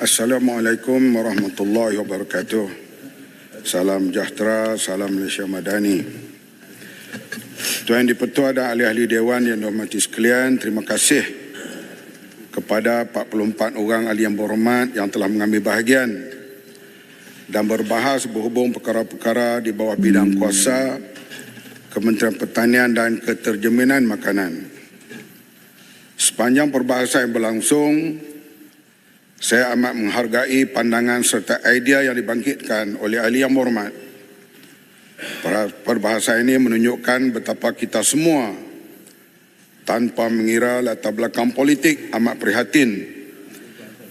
Assalamualaikum warahmatullahi wabarakatuh. Salam sejahtera, salam Malaysia Madani. Tuan Dipertua dan ahli-ahli Dewan yang dihormati sekalian, terima kasih kepada 44 orang ahli yang berhormat yang telah mengambil bahagian dan berbahas berhubung perkara-perkara di bawah bidang kuasa Kementerian Pertanian dan Keterjaminan Makanan. Sepanjang perbahasan yang berlangsung, saya amat menghargai pandangan serta idea yang dibangkitkan oleh ahli yang berhormat. Perbahasan ini menunjukkan betapa kita semua tanpa mengira latar belakang politik amat prihatin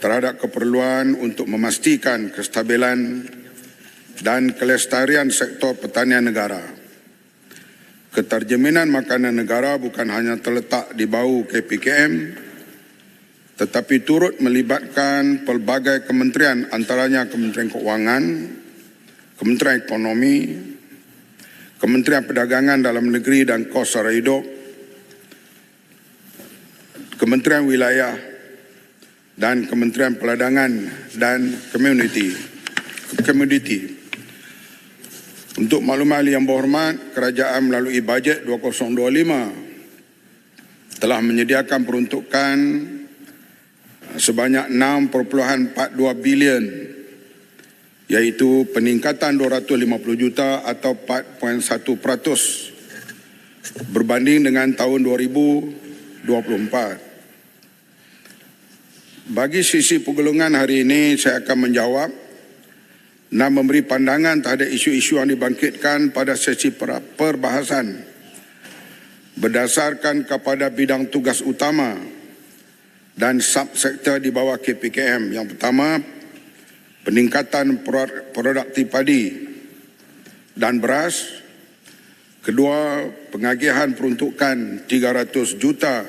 terhadap keperluan untuk memastikan kestabilan dan kelestarian sektor pertanian negara. Keterjaminan makanan negara bukan hanya terletak di bawah KPKM, tetapi turut melibatkan pelbagai kementerian, antaranya Kementerian Keuangan, Kementerian Ekonomi, Kementerian Perdagangan Dalam Negeri dan Kos Sara Hidup, Kementerian Wilayah dan Kementerian Peladangan dan Community. Untuk maklumat yang berhormat, kerajaan melalui bajet 2025 telah menyediakan peruntukan sebanyak 6.42 bilion, iaitu peningkatan 250 juta atau 4.1% berbanding dengan tahun 2024. Bagi sisi pergolongan hari ini, saya akan menjawab dan memberi pandangan terhadap isu-isu yang dibangkitkan pada sesi perbahasan berdasarkan kepada bidang tugas utama dan subsektor di bawah KPKM. Yang pertama, peningkatan produktif padi dan beras. Kedua, pengagihan peruntukan 300 juta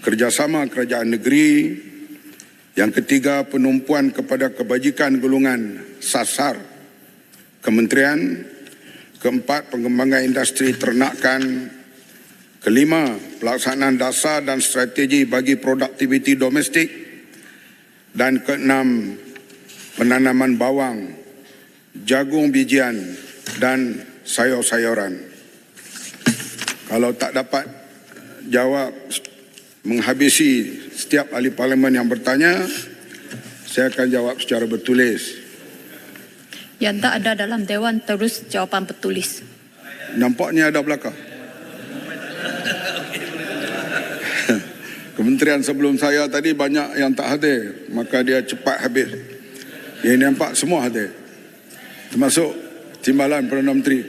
kerjasama kerajaan negeri. Yang ketiga, penumpuan kepada kebajikan golongan sasar kementerian. Keempat, pengembangan industri ternakan. Kelima, pelaksanaan dasar dan strategi bagi produktiviti domestik. Dan keenam, penanaman bawang, jagung bijian dan sayur-sayuran. Kalau tak dapat jawab menghabisi setiap ahli parlimen yang bertanya, saya akan jawab secara bertulis. Yang tak ada dalam Dewan terus jawapan bertulis. Nampaknya ada belakang. Kementerian sebelum saya tadi banyak yang tak hadir, maka dia cepat habis. Yang nampak semua hadir, termasuk Timbalan Perdana Menteri.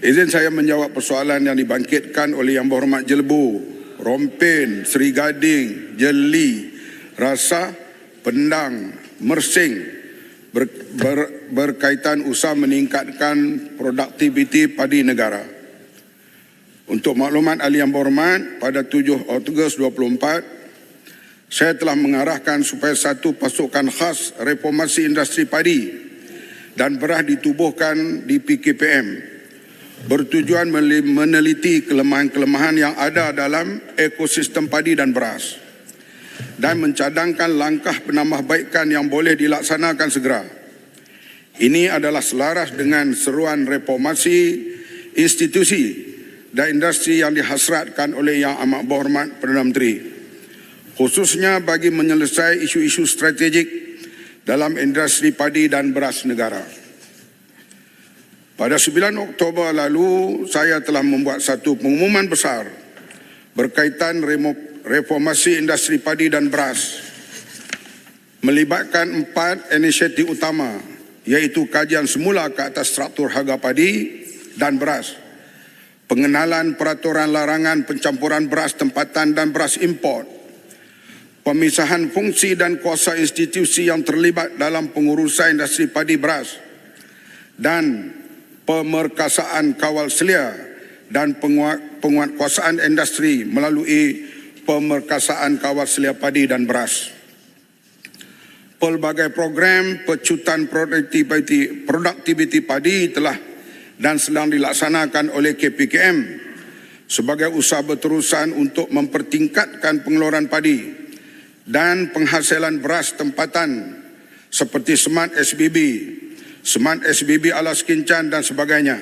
Izin saya menjawab persoalan yang dibangkitkan oleh Yang Berhormat Jelebu, Rompin, Seri Gading, Jeli, Rasa, Pendang, Mersing berkaitan usaha meningkatkan produktiviti padi negara. Untuk maklumat ahli yang berhormat, pada 7 Ogos 2024, saya telah mengarahkan supaya satu pasukan khas reformasi industri padi dan beras ditubuhkan di PKPM bertujuan meneliti kelemahan-kelemahan yang ada dalam ekosistem padi dan beras dan mencadangkan langkah penambahbaikan yang boleh dilaksanakan segera. Ini adalah selaras dengan seruan reformasi institusi dan industri yang dihasratkan oleh Yang Amat Berhormat Perdana Menteri, khususnya bagi menyelesaikan isu-isu strategik dalam industri padi dan beras negara. Pada 9 Oktober lalu, saya telah membuat satu pengumuman besar berkaitan reformasi industri padi dan beras, melibatkan 4 inisiatif utama, iaitu kajian semula ke atas struktur harga padi dan beras, pengenalan peraturan larangan pencampuran beras tempatan dan beras import, pemisahan fungsi dan kuasa institusi yang terlibat dalam pengurusan industri padi beras, dan pemerkasaan kawal selia dan penguatkuasaan industri melalui pemerkasaan kawal selia padi dan beras. Pelbagai program pecutan produktiviti padi telah dan sedang dilaksanakan oleh KPKM sebagai usaha berterusan untuk mempertingkatkan pengeluaran padi dan penghasilan beras tempatan seperti semat SBB ala Skincan dan sebagainya.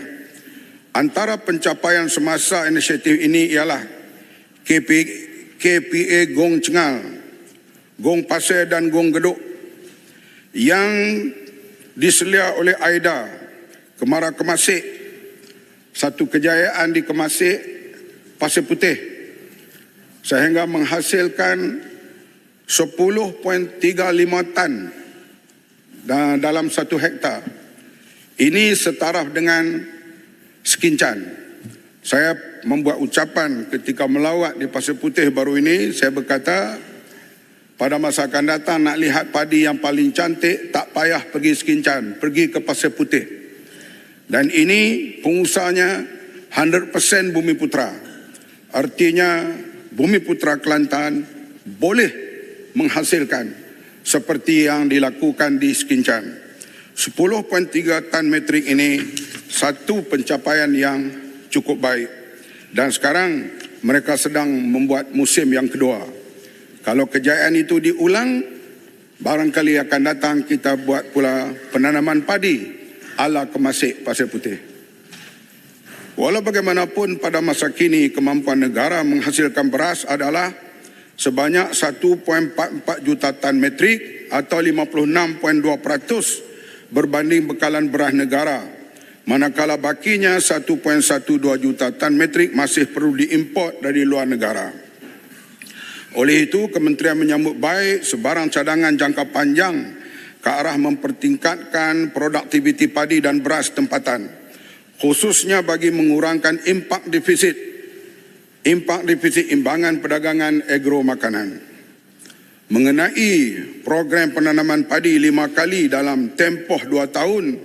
Antara pencapaian semasa inisiatif ini ialah KPA Gong Cengal, Gong Pasir dan Gong Geduk yang diselia oleh AIDA Kemara Kemasik, satu kejayaan di Kemasik, Pasir Putih, sehingga menghasilkan 10.35 tan dalam 1 hektar. Ini setaraf dengan Skincan. Saya membuat ucapan ketika melawat di Pasir Putih baru ini, saya berkata, pada masa akan datang nak lihat padi yang paling cantik, tak payah pergi Skincan, pergi ke Pasir Putih. Dan ini pengusahanya 100% Bumi Putra. Artinya Bumi Putra Kelantan boleh menghasilkan seperti yang dilakukan di Skincan. 10.3 tan metrik ini satu pencapaian yang cukup baik. Dan sekarang mereka sedang membuat musim yang kedua. Kalau kejayaan itu diulang, barangkali akan datang kita buat pula penanaman padi ala Kemasik Pasir Putih. Walau bagaimanapun pada masa kini kemampuan negara menghasilkan beras adalah sebanyak 1.44 juta tan metrik atau 56.2% berbanding bekalan beras negara. Manakala bakinya 1.12 juta tan metrik masih perlu diimport dari luar negara. Oleh itu, Kementerian menyambut baik sebarang cadangan jangka panjang ke arah mempertingkatkan produktiviti padi dan beras tempatan, khususnya bagi mengurangkan impak defisit imbangan perdagangan agro makanan. Mengenai program penanaman padi 5 kali dalam tempoh 2 tahun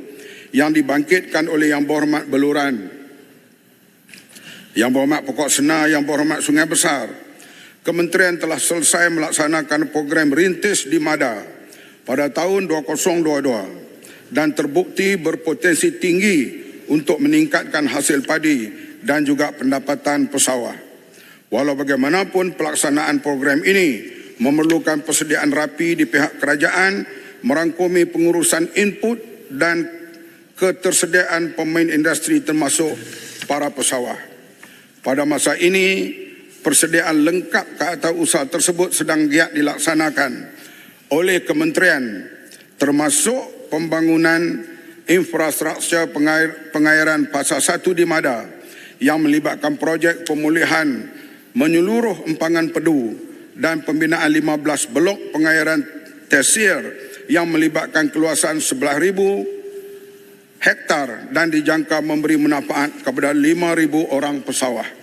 yang dibangkitkan oleh Yang Berhormat Beluran, Yang Berhormat Pokok Senar, Yang Berhormat Sungai Besar, Kementerian telah selesai melaksanakan program rintis di Mada pada tahun 2022 dan terbukti berpotensi tinggi untuk meningkatkan hasil padi dan juga pendapatan pesawah. Walau bagaimanapun pelaksanaan program ini memerlukan persediaan rapi di pihak kerajaan, merangkumi pengurusan input dan ketersediaan pemain industri termasuk para pesawah. Pada masa ini, persediaan lengkap kewirausahaan tersebut sedang giat dilaksanakan oleh kementerian, termasuk pembangunan infrastruktur pengairan fasa 1 di Mada yang melibatkan projek pemulihan menyeluruh empangan Pedu dan pembinaan 15 blok pengairan tersier yang melibatkan keluasan 11,000 hektar dan dijangka memberi manfaat kepada 5,000 orang pesawah.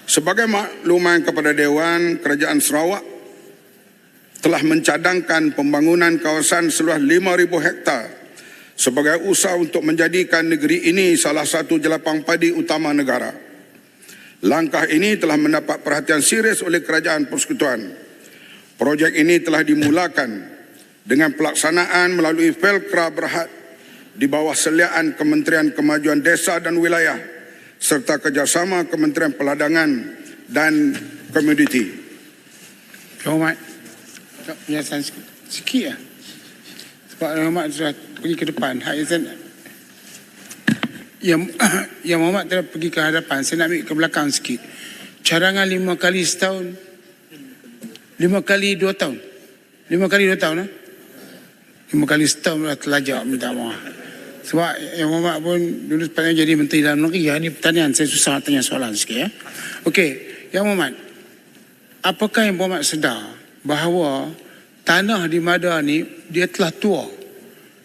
Sebagai makluman kepada Dewan, Kerajaan Sarawak telah mencadangkan pembangunan kawasan seluas 5,000 hektar sebagai usaha untuk menjadikan negeri ini salah satu jelapang padi utama negara. Langkah ini telah mendapat perhatian serius oleh Kerajaan Persekutuan. Projek ini telah dimulakan dengan pelaksanaan melalui Felkra Berhad di bawah seliaan Kementerian Kemajuan Desa dan Wilayah serta kerjasama Kementerian Peladangan dan Komoditi. Hormat, penjelasan sikit ya. Sebab Hormat sudah pergi ke depan. Yang Muhammad telah pergi ke hadapan, saya nak ambil ke belakang sikit. Cadangan 5 kali setahun, 5 kali 2 tahun. 5 kali 2 tahun, 5 kali setahun dah telajak, minta maaf. Sebab Yang Muhammad pun dulu sepatutnya jadi Menteri Dalam Negeri. Ini pertanyaan, saya susah nak tanya soalan sikit ya. Okey, Yang Muhammad, apakah Yang Muhammad sedar bahawa tanah di Mada ni dia telah tua?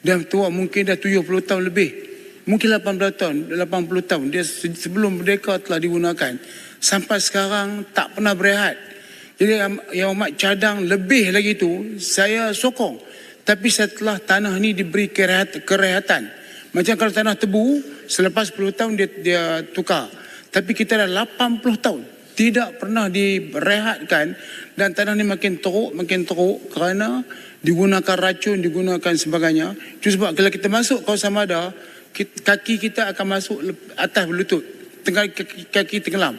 Dia tua mungkin dah 70 tahun lebih. Mungkin 80 tahun, 80 tahun. Dia sebelum merdeka telah digunakan. Sampai sekarang tak pernah berehat. Jadi Yang Muhammad cadang lebih lagi tu, saya sokong. Tapi setelah tanah ni diberi kerehatan. Macam kalau tanah tebu, selepas 10 tahun dia tukar. Tapi kita dah 80 tahun. Tidak pernah direhatkan. Dan tanah ni makin teruk kerana digunakan racun, digunakan sebagainya. Itu sebab kalau kita masuk kawasan Mada, kaki kita akan masuk atas lutut. Kaki tenggelam.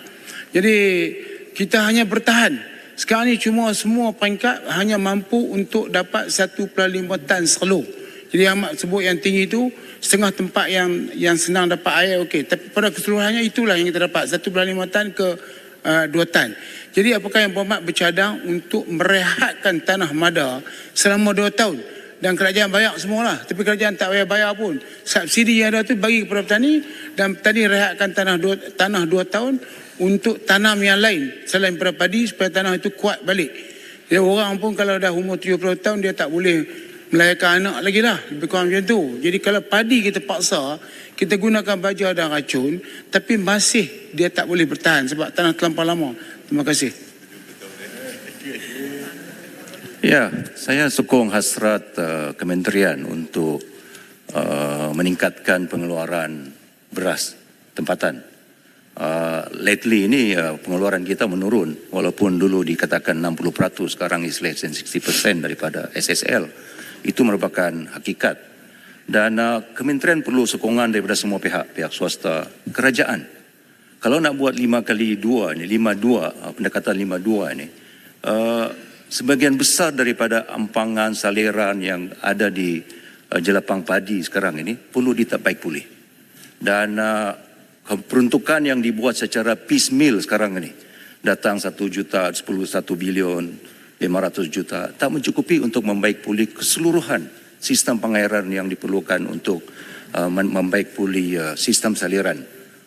Jadi kita hanya bertahan Sekarang ni cuma semua peringkat hanya mampu untuk dapat 1.5 tan serlo. Jadi Ahmad sebut yang tinggi itu setengah tempat yang senang dapat air, okey. Tapi pada keseluruhannya itulah yang kita dapat 1.5 tan ke 2 tan. Jadi apakah yang Berhormat bercadang untuk merehatkan tanah Mada selama 2 tahun? Dan kerajaan bayar semualah, tapi kerajaan tak payah bayar pun. Subsidi yang ada tu bagi kepada petani, dan petani rehatkan tanah 2 tahun untuk tanam yang lain selain pada padi, supaya tanah itu kuat balik. Jadi orang pun kalau dah umur 70 tahun dia tak boleh melahirkan anak lagi lah, lebih kurang macam tu. Jadi kalau padi kita paksa, kita gunakan baja dan racun, tapi masih dia tak boleh bertahan sebab tanah terlampau lama. Terima kasih. Ya, saya sokong hasrat kementerian untuk meningkatkan pengeluaran beras tempatan. Lately ini pengeluaran kita menurun, walaupun dulu dikatakan 60%, sekarang is less than 60% daripada SSL. Itu merupakan hakikat. Dan kementerian perlu sokongan daripada semua pihak, pihak swasta, kerajaan. Kalau nak buat 5x2 ni, 5-2, pendekatan 5-2 ni, sebagian besar daripada ampangan saliran yang ada di jelapang padi sekarang ini perlu ditabaik pulih. Dan peruntukan yang dibuat secara piecemeal sekarang ini, datang 1 juta, 1 bilion, 500 juta, tak mencukupi untuk membaik pulih keseluruhan sistem pengairan yang diperlukan untuk membaik pulih sistem saliran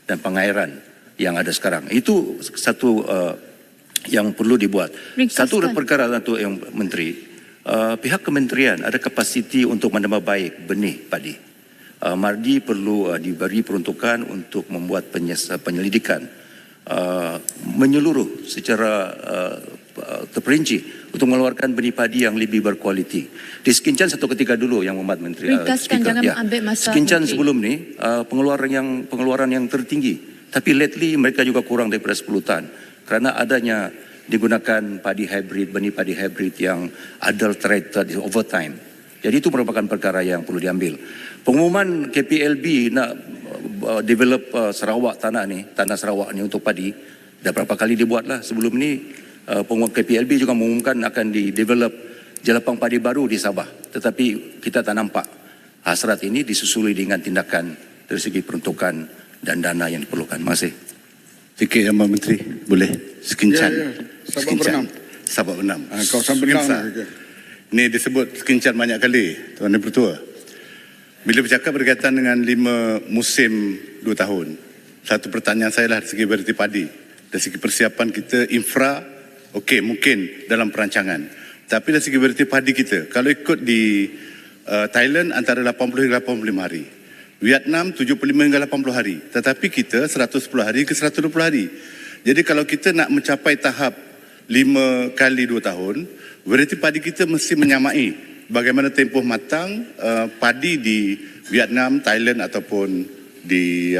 dan pengairan yang ada sekarang. Itu satu yang perlu dibuat. Satu perkara untuk yang Menteri, pihak kementerian ada kapasiti untuk menambah baik benih padi. Mardi perlu diberi peruntukan untuk membuat penyelidikan menyeluruh secara terperinci untuk mengeluarkan benih padi yang lebih berkualiti. Di Sekincan satu ketika dulu yang Muhammad Menteri Ringkaskan, jangan ambil masa. Sekincan sebelum ni pengeluaran yang tertinggi, tapi lately mereka juga kurang daripada 10 tan. Kerana adanya digunakan padi hybrid, benih padi hybrid yang adulterated over time. Jadi itu merupakan perkara yang perlu diambil. Pengumuman KPLB nak develop Sarawak tanah Sarawak ni untuk padi, dah berapa kali dibuatlah. Sebelum ni pengumuman KPLB juga mengumumkan akan di-develop jelapang padi baru di Sabah. Tetapi kita tak nampak hasrat ini disusuli dengan tindakan dari segi peruntukan dan dana yang diperlukan. Terima kasih. Sikit Yang Menteri, boleh? Sekincan. Ya. Sabak Bernam. Sabak Bernam. Kawasan Bernam. Ini disebut Sekincan banyak kali, Tuan Yang Pertua. Bila bercakap berkaitan dengan 5 musim 2 tahun, satu pertanyaan saya lah dari segi varieti padi. Dari segi persiapan kita, infra, okey, mungkin dalam perancangan. Tapi dari segi varieti padi kita, kalau ikut di Thailand antara 80 hingga 85 hari. Vietnam 75 hingga 80 hari. Tetapi kita 110 hari ke 120 hari. Jadi kalau kita nak mencapai tahap 5 kali 2 tahun, varieti padi kita mesti menyamai bagaimana tempoh matang padi di Vietnam, Thailand ataupun di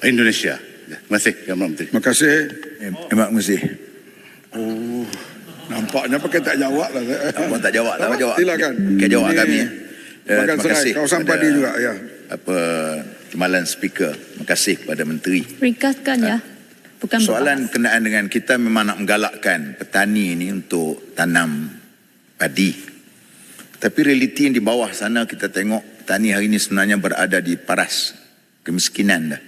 Indonesia. Terima kasih, Yang Menteri. Terima kasih. Terima kasih. Oh, nampaknya pakai tak jawab lah. Abang tak jawab lah, abang jawab. Silakan. Okey, jawab kami. Terima kasih. Kawasan padi juga, ya. Timbalan Speaker. Terima kasih kepada Menteri. Ringkaskan ya. Bukan Soalan berbahas. berkenaan dengan kita memang nak menggalakkan petani ini untuk tanam padi. Tapi realiti yang di bawah sana kita tengok petani hari ini sebenarnya berada di paras kemiskinan dah.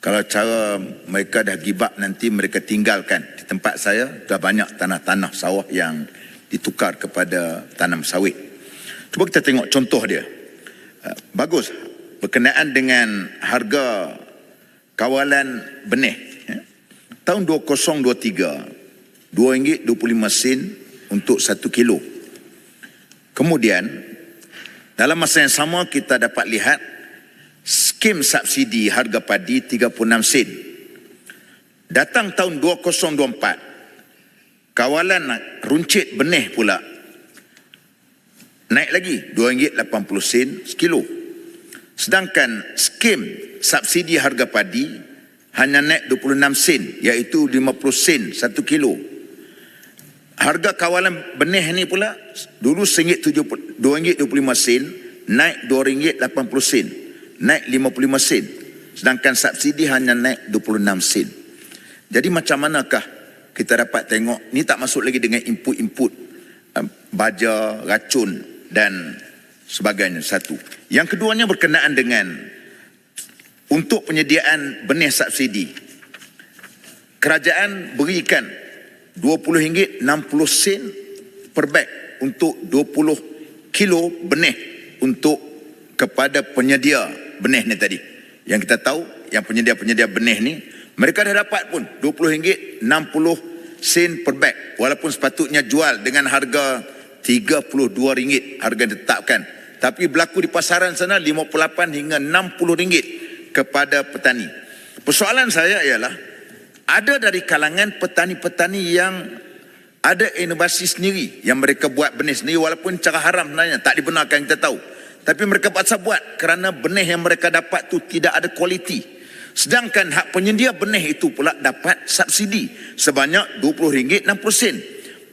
Kalau cara mereka dah gibap nanti mereka tinggalkan. Di tempat saya dah banyak tanah-tanah sawah yang ditukar kepada tanam sawit. Cuba kita tengok contoh dia. Bagus. Berkenaan dengan harga kawalan benih. Tahun 2023, RM2.25 untuk 1 kilo. Kemudian, dalam masa yang sama kita dapat lihat skim subsidi harga padi 36 sen. Datang tahun 2024, kawalan runcit benih pula naik lagi RM2.80 sekilo. Sedangkan skim subsidi harga padi hanya naik 26 sen, iaitu 50 sen 1 kilo. Harga kawalan benih ni pula dulu RM2.25, naik RM2.80, naik 55 sen. Sedangkan subsidi hanya naik 26 sen. Jadi macam manakah kita dapat tengok ni tak masuk lagi dengan input-input baja, racun dan sebagainya. Satu. Yang keduanya berkenaan dengan untuk penyediaan benih subsidi. Kerajaan berikan RM20.60 per beg untuk 20 kilo benih untuk kepada penyedia benih ni tadi. Yang kita tahu yang penyedia-penyedia benih ni mereka dah dapat pun RM20.60 per beg walaupun sepatutnya jual dengan harga RM32 harga ditetapkan, tapi berlaku di pasaran sana RM58 hingga RM60 kepada petani. Persoalan saya ialah ada dari kalangan petani-petani yang ada inovasi sendiri yang mereka buat benih sendiri walaupun cara haram sebenarnya tak dibenarkan, kita tahu, tapi mereka paksa buat kerana benih yang mereka dapat tu tidak ada kualiti. Sedangkan hak penyedia benih itu pula dapat subsidi sebanyak RM20.60.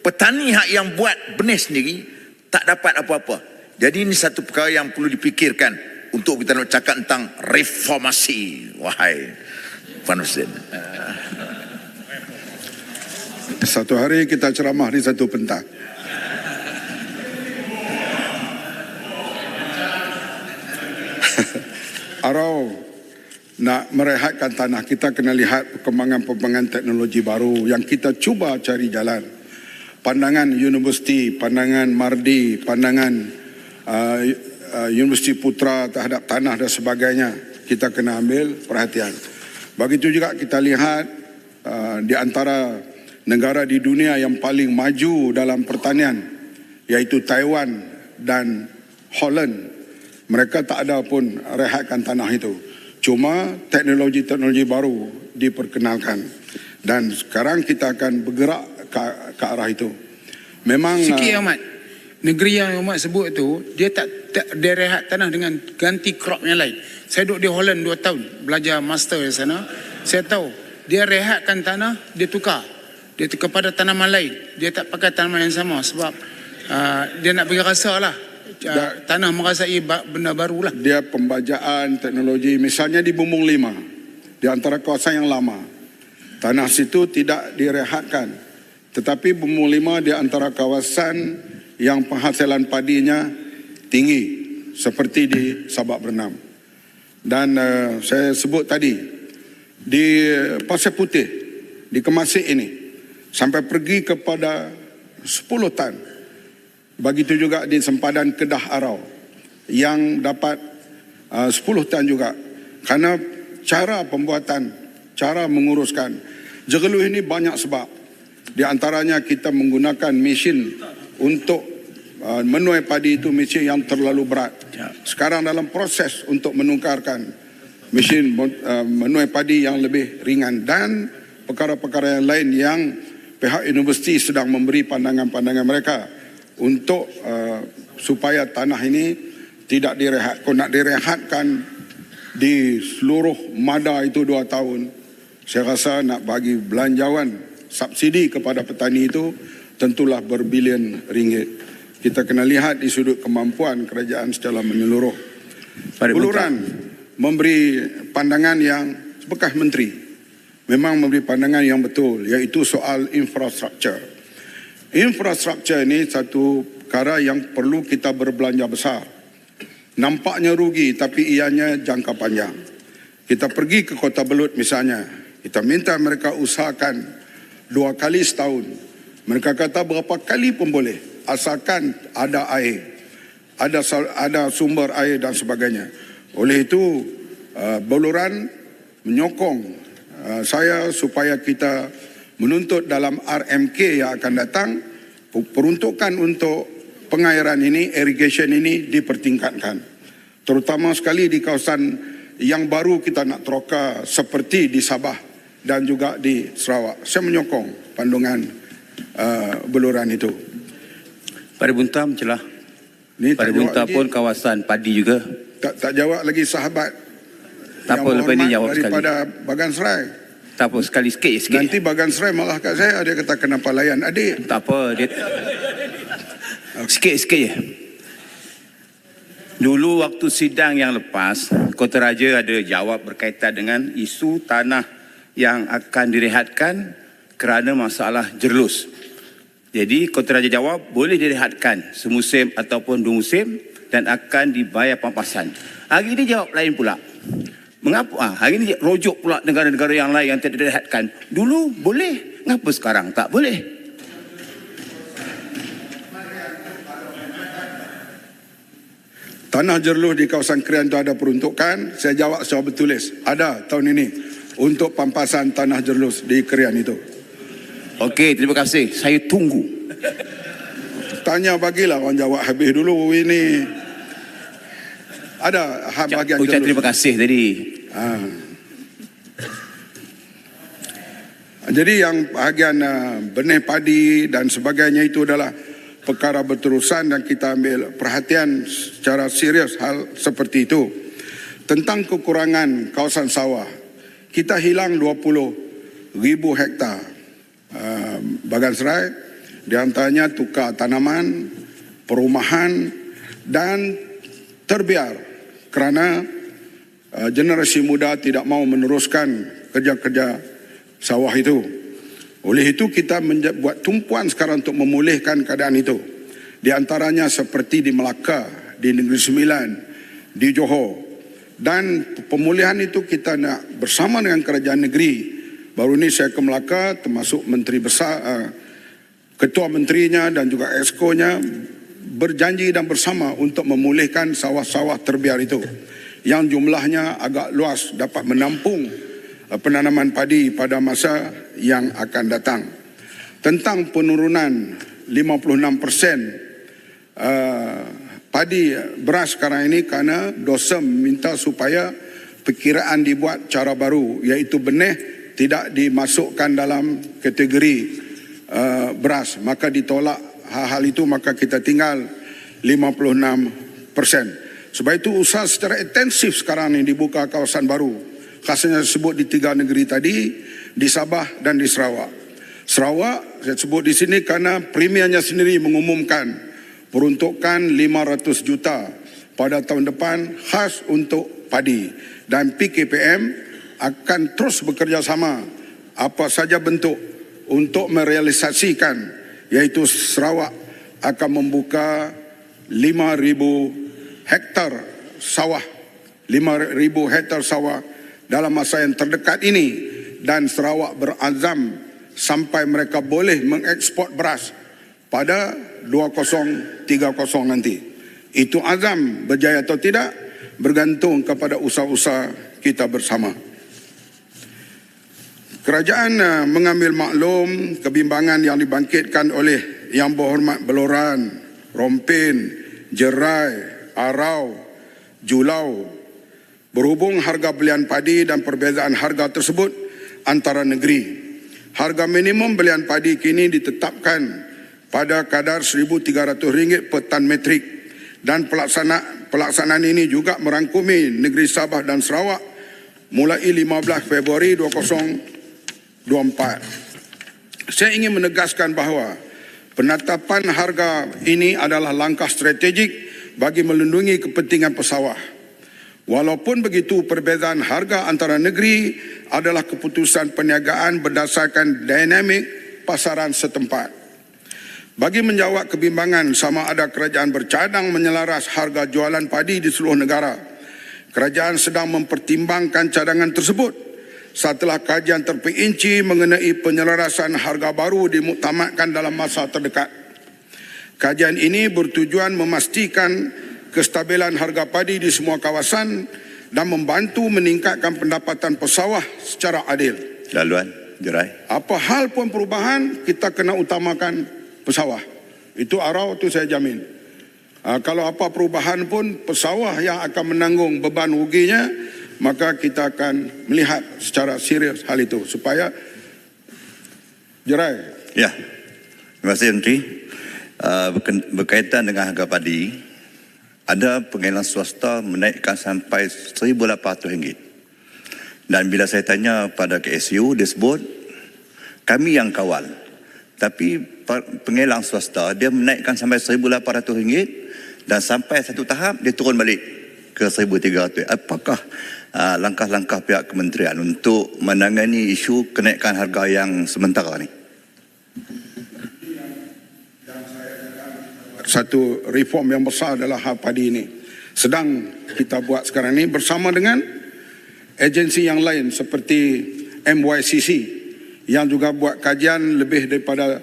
Petani hak yang buat benih sendiri tak dapat apa-apa. Jadi ini satu perkara yang perlu dipikirkan untuk kita nak cakap tentang reformasi. Wahai Puan Presiden. Satu hari kita ceramah di satu pentas. Arau nak merehatkan tanah, kita kena lihat perkembangan teknologi baru yang kita cuba cari jalan. Pandangan universiti, pandangan Mardi, pandangan Universiti Putra terhadap tanah dan sebagainya, kita kena ambil perhatian. Begitu juga kita lihat di antara negara di dunia yang paling maju dalam pertanian, iaitu Taiwan dan Holland. Mereka tak ada pun rehatkan tanah itu. Cuma teknologi-teknologi baru diperkenalkan. Dan sekarang kita akan bergerak ke arah itu. Memang Sikit Ahmad, negeri yang Ahmad sebut tu, dia dia rehat tanah dengan ganti crop yang lain. Saya duduk di Holland 2 tahun, belajar master di sana. Saya tahu, dia rehatkan tanah, dia tukar. Dia kepada tanaman lain. Dia tak pakai tanaman yang sama sebab dia nak bagi rasa lah. Tanah merasai benda baru lah. Dia pembajaan teknologi, misalnya di Bumbung 5, di antara kawasan yang lama, tanah situ tidak direhatkan. Tetapi Bumbung 5 di antara kawasan yang penghasilan padinya tinggi, seperti di Sabak Bernam. Dan saya sebut tadi, di Pasir Putih, di Kemasik ini, sampai pergi kepada 10 tan. Begitu juga di sempadan Kedah Arau yang dapat 10 tan juga. Karena cara pembuatan, cara menguruskan jegeluh ini banyak sebab. Di antaranya kita menggunakan mesin untuk menuai padi itu, mesin yang terlalu berat. Sekarang dalam proses untuk menukarkan mesin menuai padi yang lebih ringan dan perkara-perkara yang lain yang pihak universiti sedang memberi pandangan-pandangan mereka untuk supaya tanah ini tidak direhat. Kalau nak direhatkan di seluruh mada itu 2 tahun, saya rasa nak bagi belanjawan subsidi kepada petani itu tentulah berbilion ringgit. Kita kena lihat di sudut kemampuan kerajaan secara menyeluruh. Buluran memberi pandangan yang bekas menteri, memang memberi pandangan yang betul, iaitu soal infrastruktur. Infrastruktur ini satu perkara yang perlu kita berbelanja besar. Nampaknya rugi tapi ianya jangka panjang. Kita pergi ke Kota Belud misalnya, kita minta mereka usahakan 2 kali setahun. Mereka kata berapa kali pun boleh, asalkan ada air, ada sumber air dan sebagainya. Oleh itu Buluran menyokong saya supaya kita menuntut dalam RMK yang akan datang, peruntukan untuk pengairan ini, irrigation ini dipertingkatkan. Terutama sekali di kawasan yang baru kita nak teroka seperti di Sabah dan juga di Sarawak. Saya menyokong pandangan Buluran itu. Pada Bunta mencelah. Pada Bunta pun kawasan padi juga. Tak jawab lagi sahabat. Tak apa, lepas ni jawab sekali. Daripada Bagan Serai. Tak apa, sikit. Nanti Bagan Serai malah kat saya, dia kata kenapa layan adik. Tak apa, dia sikit je. Dulu waktu sidang yang lepas, Kota Raja ada jawab berkaitan dengan isu tanah yang akan direhatkan kerana masalah jerlus. Jadi Kota Raja Jawab boleh direhatkan semusim ataupun 2 musim dan akan dibayar pampasan. Hari ini jawab lain pula. Mengapa? Hari ini rujuk pula negara-negara yang lain yang tidak direhatkan. Dulu boleh, ngapa sekarang tak boleh? Tanah jerlus di kawasan Krian itu ada peruntukan. Saya jawab secara bertulis. Ada tahun ini untuk pampasan tanah jerlus di Krian itu. Okey, terima kasih. Saya tunggu. Tanya bagilah orang jawab habis dulu ini. Ada bahagian Ucap jerlus. terima kasih tadi. Jadi yang bahagian benih padi dan sebagainya itu adalah perkara berterusan dan kita ambil perhatian secara serius hal seperti itu. Tentang kekurangan kawasan sawah, kita hilang 20,000 hektar bagan serai, di antaranya tukar tanaman, perumahan dan terbiar kerana generasi muda tidak mau meneruskan kerja-kerja sawah itu. Oleh itu kita buat tumpuan sekarang untuk memulihkan keadaan itu. Di antaranya seperti di Melaka, di Negeri Sembilan, di Johor. Dan pemulihan itu kita nak bersama dengan kerajaan negeri. Baru ini saya ke Melaka termasuk menteri besar, ketua menterinya dan juga exco-nya berjanji dan bersama untuk memulihkan sawah-sawah terbiar itu yang jumlahnya agak luas dapat menampung penanaman padi pada masa yang akan datang. Tentang penurunan 56% padi beras sekarang ini kerana DOSEM minta supaya perkiraan dibuat cara baru, iaitu benih tidak dimasukkan dalam kategori beras, maka ditolak hal-hal itu, maka kita tinggal 56%. Sebab itu usaha secara intensif sekarang ini dibuka kawasan baru, khasnya disebut di 3 negeri tadi, di Sabah dan di Sarawak. Sarawak saya sebut di sini kerana premiernya sendiri mengumumkan peruntukan 500 juta pada tahun depan khas untuk padi, dan PKPM akan terus bekerjasama apa saja bentuk untuk merealisasikan, iaitu Sarawak akan membuka 5,000 hektar sawah, 5,000 hektar sawah dalam masa yang terdekat ini, dan Sarawak berazam sampai mereka boleh mengekspor beras pada 2030 nanti. Itu azam, berjaya atau tidak bergantung kepada usaha-usaha kita bersama. Kerajaan mengambil maklum kebimbangan yang dibangkitkan oleh Yang Berhormat Beloran, Rompin, Jerai, Arau, Julau berhubung harga belian padi dan perbezaan harga tersebut antara negeri. Harga minimum belian padi kini ditetapkan pada kadar RM1,300 per tan metrik, dan pelaksanaan ini juga merangkumi negeri Sabah dan Sarawak mulai 15 Februari 2024. Saya ingin menegaskan bahawa penetapan harga ini adalah langkah strategik bagi melindungi kepentingan pesawah. Walaupun begitu, perbezaan harga antara negeri adalah keputusan perniagaan berdasarkan dinamik pasaran setempat. Bagi menjawab kebimbangan sama ada kerajaan bercadang menyelaras harga jualan padi di seluruh negara, kerajaan sedang mempertimbangkan cadangan tersebut setelah kajian terperinci mengenai penyelarasan harga baru dimuktamadkan dalam masa terdekat. Kajian ini bertujuan memastikan kestabilan harga padi di semua kawasan dan membantu meningkatkan pendapatan pesawah secara adil. Laluan, Jerai. Apa hal pun perubahan, kita kena utamakan pesawah. Itu arau itu saya jamin. Kalau apa perubahan pun, pesawah yang akan menanggung beban ruginya, maka kita akan melihat secara serius hal itu supaya Jerai. Ya, terima kasih Menteri. Berkaitan dengan harga padi, ada pengailan swasta menaikkan sampai RM1,800. Dan bila saya tanya pada KSU, dia sebut kami yang kawal. Tapi pengailan swasta dia menaikkan sampai RM1,800 dan sampai satu tahap dia turun balik ke 1,300. Apakah langkah-langkah pihak kementerian untuk menangani isu kenaikan harga yang sementara ni? Satu reform yang besar adalah hal padi ini. Sedang kita buat sekarang ini bersama dengan agensi yang lain seperti MYCC yang juga buat kajian lebih daripada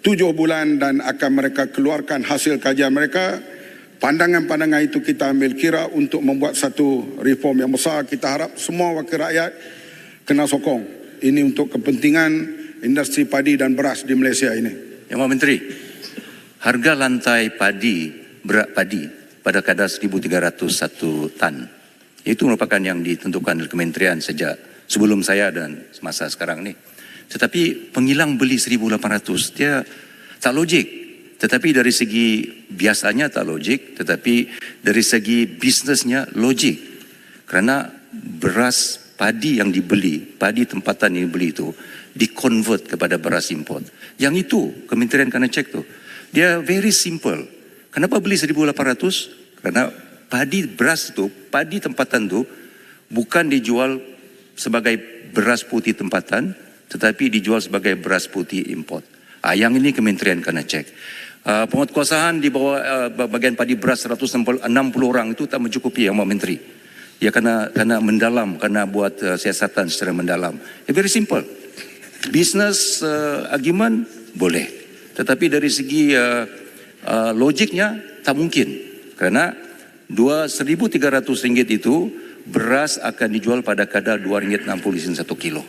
7 bulan dan akan mereka keluarkan hasil kajian mereka. Pandangan-pandangan itu kita ambil kira untuk membuat satu reform yang besar. Kita harap semua wakil rakyat kena sokong. Ini untuk kepentingan industri padi dan beras di Malaysia ini. Yang Menteri, harga lantai padi, berat padi pada kadar 1,300 satu tan. Itu merupakan yang ditentukan oleh kementerian sejak sebelum saya dan semasa sekarang ni. Tetapi penghilang beli 1,800 dia tak logik. Tetapi dari segi biasanya tak logik, tetapi dari segi bisnesnya logik. Kerana beras padi yang dibeli, padi tempatan yang dibeli itu di-convert kepada beras import. Yang itu kementerian kena cek tu. Dia very simple. Kenapa beli 1,800? Kerana padi beras tu, padi tempatan tu bukan dijual sebagai beras putih tempatan, tetapi dijual sebagai beras putih import. Yang ini kementerian kena cek. Penguatkuasaan di bawah bagian padi beras 160 orang itu tak mencukupi Yang Menteri. Dia kena mendalam, kena buat siasatan secara mendalam. Very simple. Business argument boleh. Tetapi dari segi logiknya tak mungkin. Kerana RM1,300 itu beras akan dijual pada kadar RM2.60 1 kilo.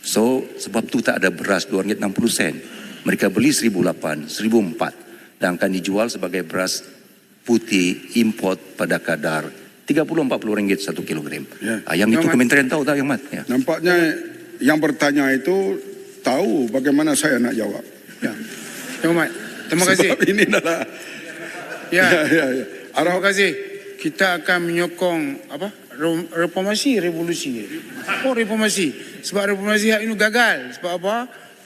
So sebab tu tak ada beras RM2.60. Mereka beli 1,800, 1,400 dan akan dijual sebagai beras putih import pada kadar RM30-40 1 kilogram. Ya. Yang itu kementerian tahu tak Yang Mat? Ya. Nampaknya yang bertanya itu tahu bagaimana saya nak jawab. Ya. Yang Mat, terima kasih. Sebab ini adalah Ya. ya. Terima kasih. Kita akan menyokong reformasi revolusi. Reformasi. Sebab reformasi ini gagal. Sebab apa?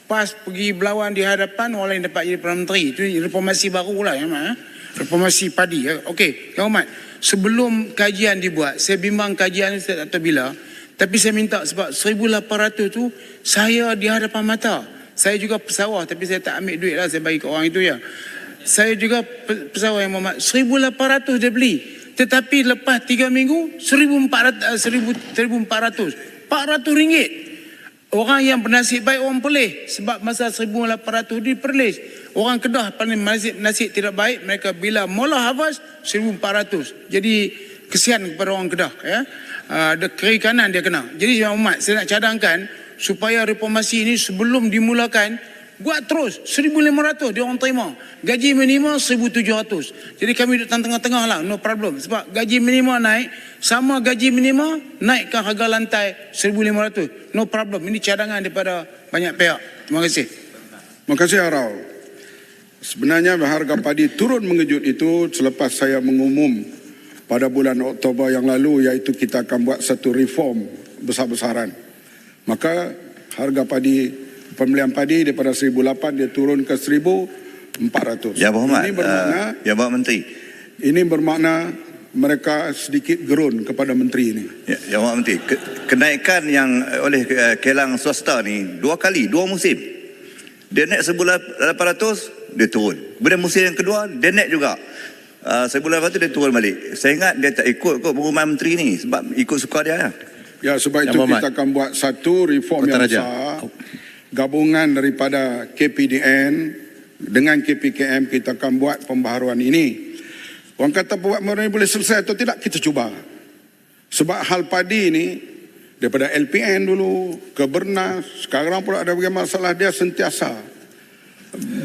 Pas pergi berlawan di hadapan orang lain dapat jadi Perdana Menteri. Itu reformasi baru pula ya, Mat. Reformasi padi. Okey, Yang Mat. Sebelum kajian dibuat, saya bimbang kajian ini saya tak tahu bila. Tapi saya minta sebab 1,800 tu saya di hadapan mata. Saya juga pesawah tapi saya tak ambil duit lah. Saya bagi ke orang itu ya. Saya juga pesawah Yang Muhammad. 1,800 dia beli. Tetapi lepas 3 minggu, 1,400. RM400. Orang yang bernasib baik orang Perlis. Sebab masa 1,800 di Perlis. Orang Kedah paling nasib tidak baik. Mereka bila mula harvest 1,400. Jadi kesian kepada orang Kedah. Ya. Ada kiri kanan dia kena. Jadi Yang Muhammad, saya nak cadangkan supaya reformasi ini sebelum dimulakan buat terus 1,500 dia orang terima. Gaji minimum 1,700. Jadi kami duduk tengah-tengah lah, no problem. Sebab gaji minimum naik, sama gaji minimum naikkan harga lantai 1,500. No problem. Ini cadangan daripada banyak pihak. Terima kasih. Terima kasih Arau. Sebenarnya harga padi turun mengejut itu selepas saya mengumum pada bulan Oktober yang lalu, iaitu kita akan buat satu reform besar-besaran. Maka harga padi, pembelian padi daripada 1,800 dia turun ke 1,400. Ya Muhammad, Ini bermakna, Ya Pak Menteri. ini bermakna mereka sedikit gerun kepada menteri ini. Ya Pak Menteri, kenaikan yang oleh kilang swasta ni 2 kali, 2 musim. Dia naik 1,800, dia turun. Kemudian musim yang kedua, dia naik juga. 1,800 dia turun balik. Saya ingat dia tak ikut pengumuman menteri ni sebab ikut suka dia. Ya, sebab itu kita akan buat satu reform yang besar. Gabungan daripada KPDN dengan KPKM kita akan buat pembaharuan ini. Orang kata pembaharuan ini boleh selesai atau tidak, kita cuba. Sebab hal padi ini daripada LPN dulu ke Bernas, sekarang pula ada bagaimana masalah, dia sentiasa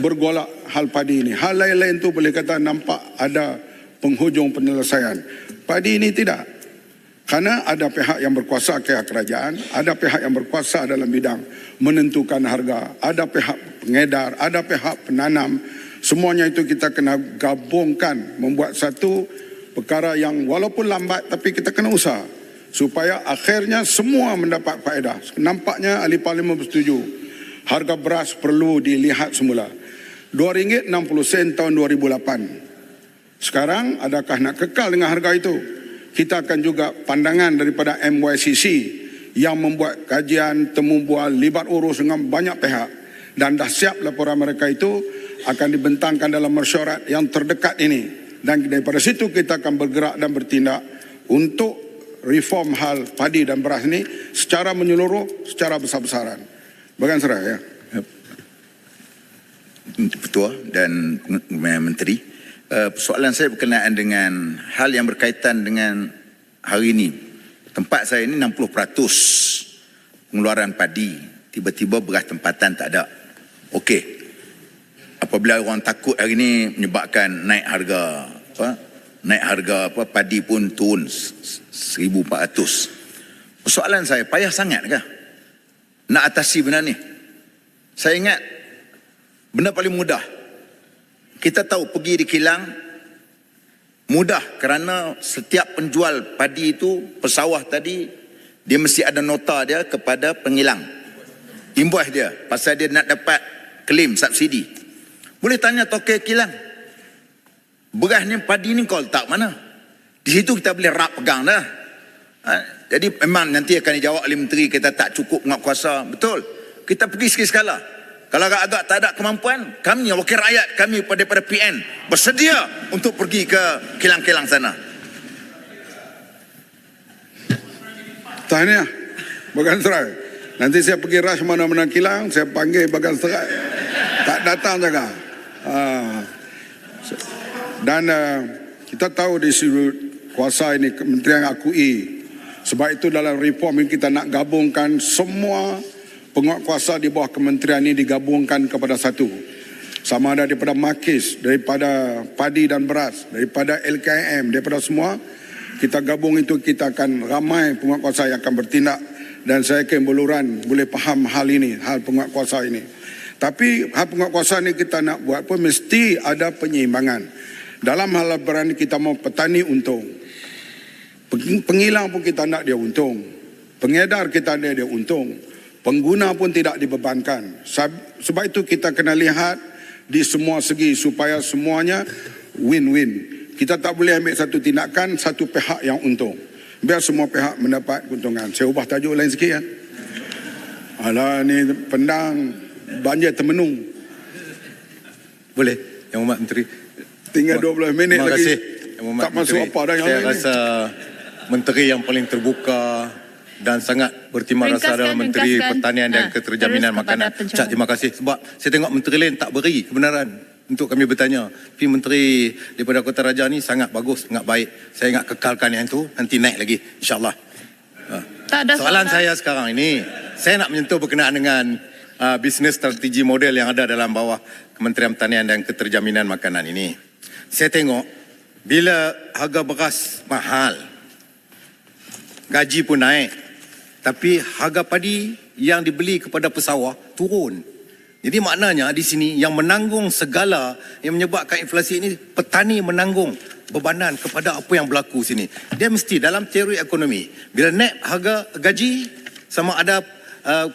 bergolak hal padi ini. Hal lain-lain tu boleh kata nampak ada penghujung penyelesaian. Padi ini tidak. Karena ada pihak yang berkuasa ke kerajaan, ada pihak yang berkuasa dalam bidang menentukan harga, ada pihak pengedar, ada pihak penanam. Semuanya itu kita kena gabungkan, membuat satu perkara yang walaupun lambat tapi kita kena usaha supaya akhirnya semua mendapat faedah. Nampaknya ahli parlimen bersetuju. Harga beras perlu dilihat semula. RM2.60 tahun 2008. Sekarang adakah nak kekal dengan harga itu? kita akan juga pandangan daripada MYCC yang membuat kajian, temu bual, libat urus dengan banyak pihak, dan dah siap laporan mereka itu akan dibentangkan dalam mesyuarat yang terdekat ini, dan daripada situ kita akan bergerak dan bertindak untuk reform hal padi dan beras ini secara menyeluruh, secara besar-besaran. Bagan serah ya. Ketua dan Menteri, persoalan saya berkenaan dengan hal yang berkaitan dengan hari ini. Tempat saya ini 60% pengeluaran padi, tiba-tiba beras tempatan tak ada. Okey. Apabila orang takut hari ini menyebabkan naik harga padi pun turun 1,400. Persoalan saya, payah sangat kah nak atasi benda ni? Saya ingat benda paling mudah. Kita tahu pergi di kilang mudah kerana setiap penjual padi itu, pesawah tadi, dia mesti ada nota dia kepada pengilang. Invoice dia pasal dia nak dapat claim subsidi. Boleh tanya tokek kilang, beras ni, padi ni kau letak mana? Di situ kita boleh rap pegang dah. Jadi memang nanti akan dijawab oleh menteri, kita tak cukup penguatkuasa. Betul. Kita pergi sekali-sekala. Kalau agak-agak tak ada kemampuan, kami wakil rakyat, kami daripada PN bersedia untuk pergi ke kilang-kilang sana. Tahniah Bagan Serai. Nanti saya pergi rush mana-mana kilang, saya panggil Bagan Serai. Tak datang jaga. Dan kita tahu di sudut kuasa ini Kementerian akui. Sebab itu dalam reform ini kita nak gabungkan semua penguatkuasa di bawah kementerian ini, digabungkan kepada satu. Sama ada daripada Makis, daripada padi dan beras, daripada LKM, daripada semua, kita gabung itu, kita akan ramai penguatkuasa yang akan bertindak, dan saya yakin Buluran boleh faham hal ini, hal penguatkuasa ini. Tapi hal penguatkuasa ini kita nak buat pun mesti ada penyeimbangan. Dalam hal berani kita mau petani untung, pengilang pun kita nak dia untung, pengedar kita nak dia untung, pengguna pun tidak dibebankan. Sebab itu kita kena lihat di semua segi supaya semuanya win-win. Kita tak boleh ambil satu tindakan satu pihak yang untung. Biar semua pihak mendapat keuntungan. Saya ubah tajuk lain sikit ya. Alah ni pendang banjir termenung. Boleh, Yang Hormat Menteri. Tinggal 12 minit lagi. Tak masuk Menteri. apa dah yang Saya lain. rasa Menteri yang paling terbuka dan sangat berterima rasa adalah Menteri Pertanian dan Keterjaminan Makanan. Cak, terima kasih. Sebab saya tengok menteri lain tak beri kebenaran untuk kami bertanya. Tapi menteri daripada Kota Raja ni sangat bagus, sangat baik. Saya ingat kekalkan yang itu, nanti naik lagi insyaAllah. Tak ada Soalan saya sekarang ini, saya nak menyentuh berkenaan dengan bisnes strategi model yang ada dalam bawah Kementerian Pertanian dan Keterjaminan Makanan ini. Saya tengok bila harga beras mahal, gaji pun naik, tapi harga padi yang dibeli kepada pesawah turun. Jadi maknanya di sini yang menanggung segala yang menyebabkan inflasi ini, petani menanggung bebanan kepada apa yang berlaku sini. Dia mesti dalam teori ekonomi, bila naik harga gaji sama ada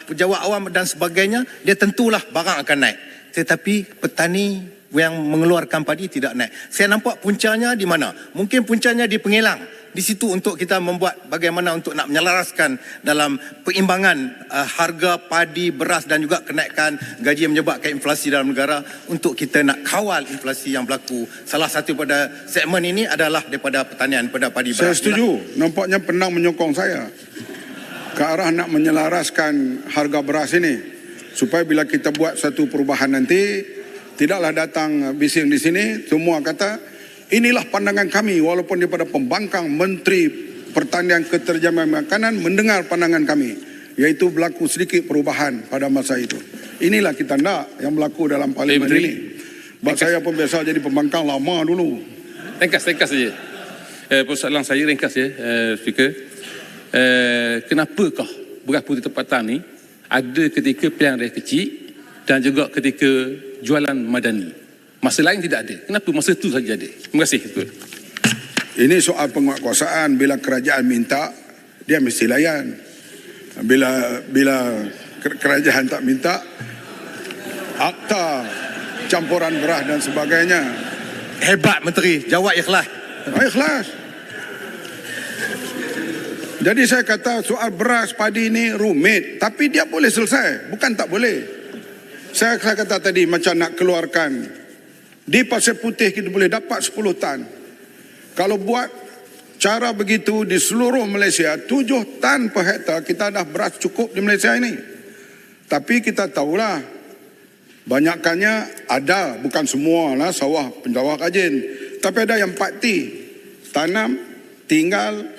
pejabat awam dan sebagainya, dia tentulah barang akan naik. Tetapi petani yang mengeluarkan padi tidak naik. Saya nampak puncanya di mana? Mungkin puncanya di pengilang. Di situ untuk kita membuat bagaimana untuk nak menyelaraskan dalam peimbangan harga padi, beras dan juga kenaikan gaji yang menyebabkan inflasi dalam negara, untuk kita nak kawal inflasi yang berlaku. Salah satu pada segmen ini adalah daripada pertanian, pada padi beras. Saya setuju. Nampaknya pendang menyokong saya ke arah nak menyelaraskan harga beras ini, supaya bila kita buat satu perubahan nanti, tidaklah datang bising di sini semua kata inilah pandangan kami, walaupun daripada pembangkang Menteri Pertanian Keterjaminan Makanan mendengar pandangan kami, iaitu berlaku sedikit perubahan pada masa itu. Inilah kita nak yang berlaku dalam parlimen ini. Sebab saya pun biasa jadi pembangkang lama dulu. Ringkas saja. Persoalan saya ringkas ya, Speaker. Kenapakah beras putih tempatan ni ada ketika pilihan raya kecil dan juga ketika jualan madani? Masa lain tidak ada. Kenapa masa itu saja ada? Terima kasih. Ini soal penguatkuasaan. Bila kerajaan minta, dia mesti layan. Bila kerajaan tak minta, akta campuran beras dan sebagainya. Hebat Menteri, jawab ikhlas. Ikhlas. Jadi saya kata soal beras padi ini rumit, tapi dia boleh selesai, bukan tak boleh. Saya kata tadi macam nak keluarkan di Pasir Putih kita boleh dapat 10 tan. Kalau buat cara begitu di seluruh Malaysia 7 tan per hektar, kita dah beras cukup di Malaysia ini. Tapi kita tahulah banyakkannya ada, bukan semua lah sawah penjawah kajin, tapi ada yang pakti, tanam, tinggal,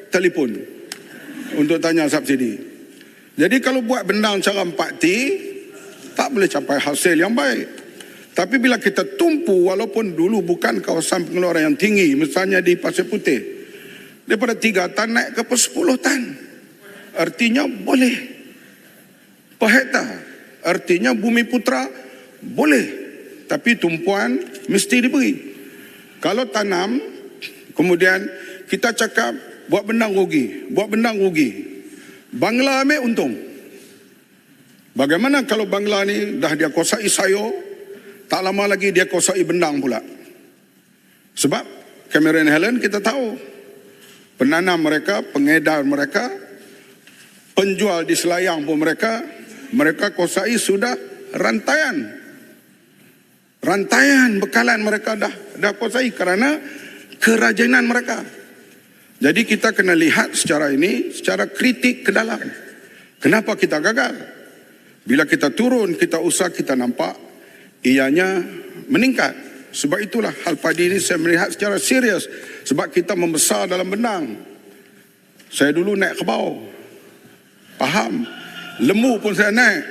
telefon untuk tanya subsidi. Jadi kalau buat bendang cara pakti tak boleh capai hasil yang baik. Tapi bila kita tumpu, walaupun dulu bukan kawasan pengeluaran yang tinggi, misalnya di Pasir Putih, daripada 3 tan naik ke 10 tan. Artinya boleh. Per hektar. Artinya Bumi Putra boleh. Tapi tumpuan mesti diberi. Kalau tanam, kemudian kita cakap buat bendang rugi. Buat bendang rugi. Bangla ambil untung. Bagaimana kalau Bangla ni dah dia kuasai sayur, tak lama lagi dia kuasai bendang pula. Sebab Cameron Helen kita tahu penanam mereka, pengedar mereka, penjual di Selayang pun mereka kuasai sudah rantaian bekalan mereka dah kuasai kerana kerajinan mereka. Jadi kita kena lihat secara kritik ke dalam. Kenapa kita gagal? Bila kita turun, kita usah, kita nampak ianya meningkat. Sebab itulah hal padi ini saya melihat secara serius. Sebab kita membesar dalam bendang. Saya dulu naik kebau. Faham? Lembu pun saya naik.